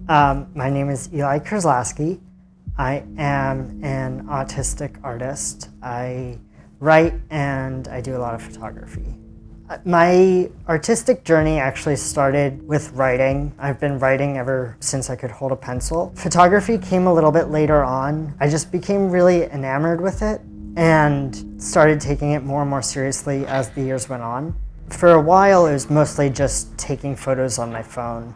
My name is Eli Kurs-Lasky. I am an autistic artist. I write and I do a lot of photography. My artistic journey actually started with writing. I've been writing ever since I could hold a pencil. Photography came a little bit later on. I just became really enamored with it and started taking it more and more seriously as the years went on. For a while, it was mostly just taking photos on my phone.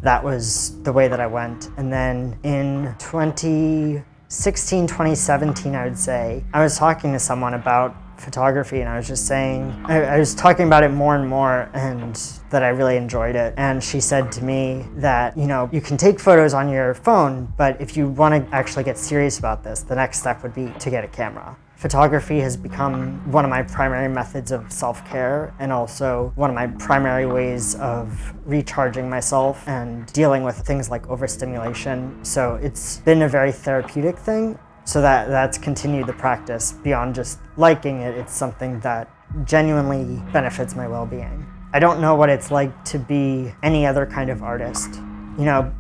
That was the way that I went. And then in 2016, 2017, I would say, I was talking to someone about photography and I was just saying, I was talking about it more and more and that I really enjoyed it. And she said to me that, you can take photos on your phone, but if you want to actually get serious about this, the next step would be to get a camera. Photography has become one of my primary methods of self-care and also one of my primary ways of recharging myself and dealing with things like overstimulation. So it's been a very therapeutic thing. So that's continued the practice. Beyond just liking it, it's something that genuinely benefits my well-being. I don't know what it's like to be any other kind of artist.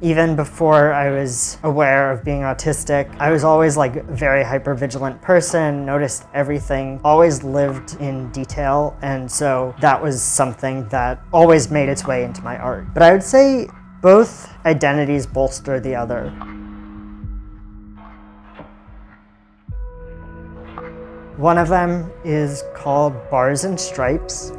Even before I was aware of being autistic, I was always like a very hypervigilant person, noticed everything, always lived in detail. And so that was something that always made its way into my art. But I would say both identities bolster the other. One of them is called Bars and Stripes.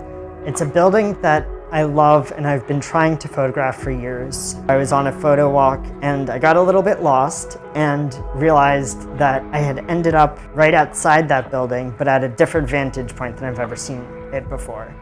It's a building that I love and I've been trying to photograph for years. I was on a photo walk and I got a little bit lost and realized that I had ended up right outside that building, but at a different vantage point than I've ever seen it before.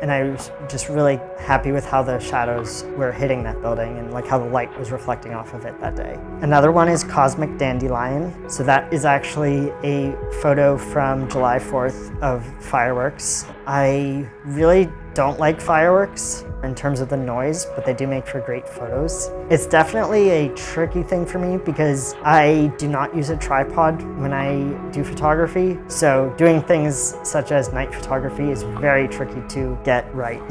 And I was just really happy with how the shadows were hitting that building and like how the light was reflecting off of it that day. Another one is Cosmic Dandelion. So that is actually a photo from July 4th of fireworks. I really don't like fireworks in terms of the noise, but they do make for great photos. It's definitely a tricky thing for me because I do not use a tripod when I do photography. So doing things such as night photography is very tricky to get right.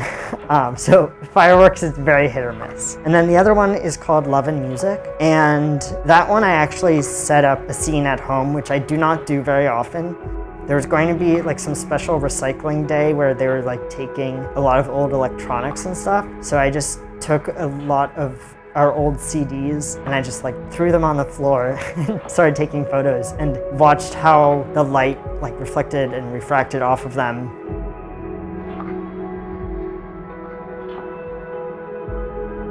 So fireworks is very hit or miss. And then the other one is called Love and Music. And that one I actually set up a scene at home, which I do not do very often. There was going to be like some special recycling day where they were like taking a lot of old electronics and stuff. So I just took a lot of our old CDs and I just like threw them on the floor and started taking photos and watched how the light like reflected and refracted off of them.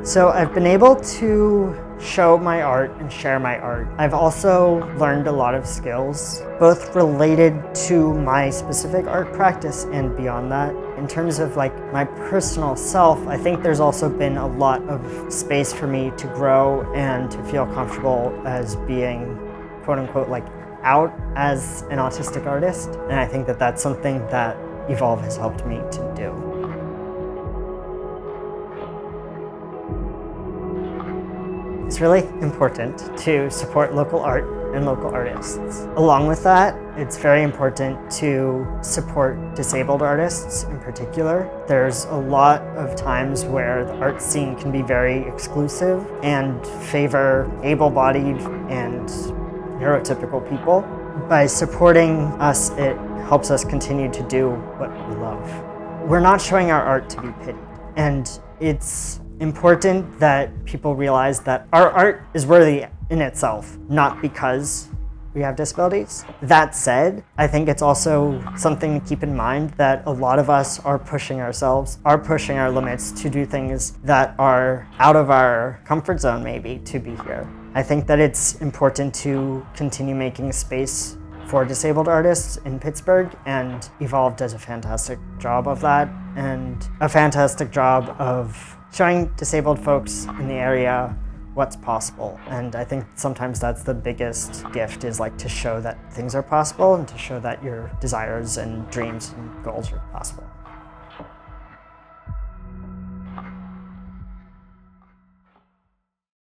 So I've been able to show my art and share my art. I've also learned a lot of skills, both related to my specific art practice and beyond that. In terms of like my personal self, I think there's also been a lot of space for me to grow and to feel comfortable as being quote unquote like out as an autistic artist. And I think that that's something that Evolve has helped me to do. It's really important to support local art and local artists. Along with that, it's very important to support disabled artists in particular. There's a lot of times where the art scene can be very exclusive and favor able-bodied and neurotypical people. By supporting us, it helps us continue to do what we love. We're not showing our art to be pitied, and it's important that people realize that our art is worthy in itself, not because we have disabilities. That said, I think it's also something to keep in mind that a lot of us are pushing ourselves, are pushing our limits to do things that are out of our comfort zone maybe to be here. I think that it's important to continue making space for disabled artists in Pittsburgh, and Evolve does a fantastic job of that and a fantastic job of showing disabled folks in the area what's possible. And I think sometimes that's the biggest gift, is like to show that things are possible and to show that your desires and dreams and goals are possible.